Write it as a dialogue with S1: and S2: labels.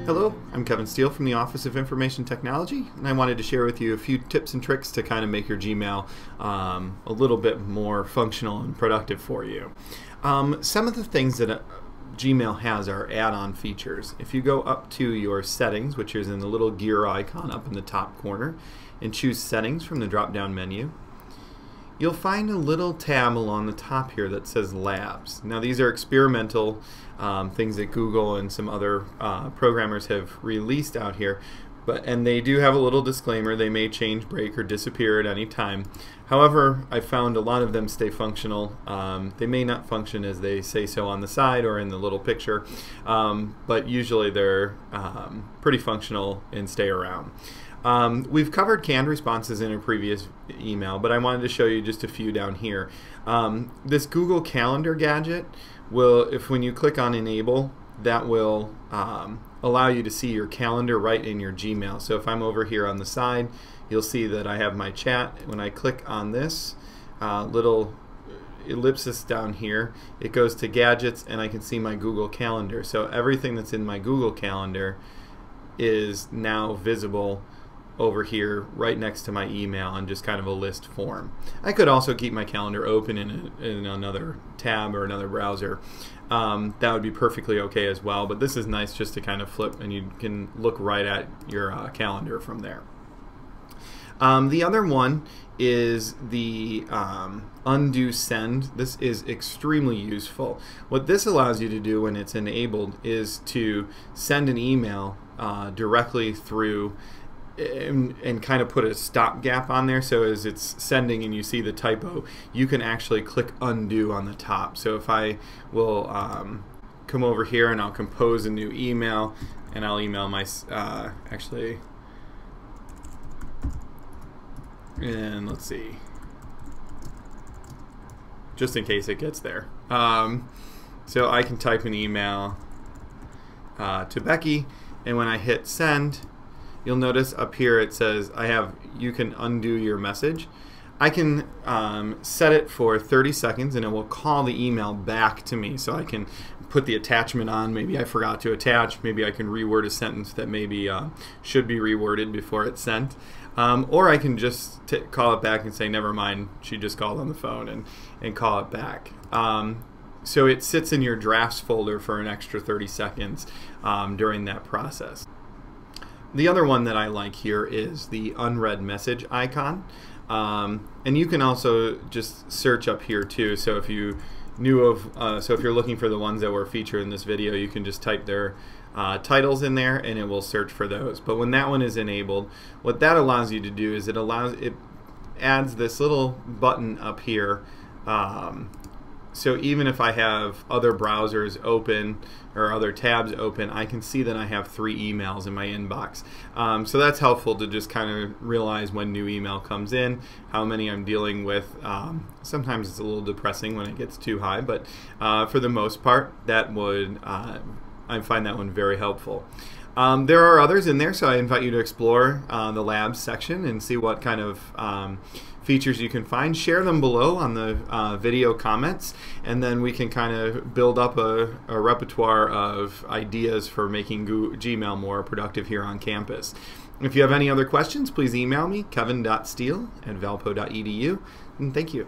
S1: Hello, I'm Kevin Steele from the Office of Information Technology, and I wanted to share with you a few tips and tricks to kind of make your Gmail a little bit more functional and productive for you. Some of the things that Gmail has are add-on features. If you go up to your settings, which is in the little gear icon up in the top corner, and choose settings from the drop-down menu, you'll find a little tab along the top here that says Labs. Now these are experimental things that Google and some other programmers have released out here, and they do have a little disclaimer. They may change, break, or disappear at any time. However, I found a lot of them stay functional. They may not function as they say so on the side or in the little picture, but usually they're pretty functional and stay around. We've covered canned responses in a previous email, but I wanted to show you just a few down here. This Google Calendar gadget will, when you click on Enable, that will allow you to see your calendar right in your Gmail. So if I'm over here on the side, you'll see that I have my chat. When I click on this little ellipsis down here, it goes to Gadgets, and I can see my Google Calendar. So everything that's in my Google Calendar is now visible over here right next to my email in just kind of a list form. I could also keep my calendar open in another tab or another browser. That would be perfectly okay as well, but this is nice just to kind of flip and you can look right at your calendar from there. The other one is the undo send. This is extremely useful. What this allows you to do when it's enabled is to send an email directly through and kind of put a stopgap on there, so as it's sending and you see the typo, you can actually click undo on the top. So if I will come over here and I'll compose a new email, and I'll email my and let's see, just in case it gets there. So I can type an email to Becky, and when I hit send, you'll notice up here it says you can undo your message. I can set it for 30 seconds and it will call the email back to me, so I can put the attachment on. Maybe I forgot to attach, maybe I can reword a sentence that maybe should be reworded before it's sent, or I can just call it back and say never mind, she just called on the phone, and call it back. So it sits in your drafts folder for an extra 30 seconds during that process. The other one that I like here is the unread message icon, and you can also just search up here too. So if you knew of, so if you're looking for the ones that were featured in this video, you can just type their titles in there and it will search for those. But when that one is enabled, what that allows you to do is it adds this little button up here. So even if I have other browsers open or other tabs open, I can see that I have 3 emails in my inbox. So that's helpful to just kind of realize when new email comes in, how many I'm dealing with. Sometimes it's a little depressing when it gets too high, but for the most part, that would I find that one very helpful. There are others in there, so I invite you to explore the labs section and see what kind of features you can find. Share them below on the video comments, and then we can kind of build up a repertoire of ideas for making Gmail more productive here on campus. If you have any other questions, please email me, kevin.steele@valpo.edu, and thank you.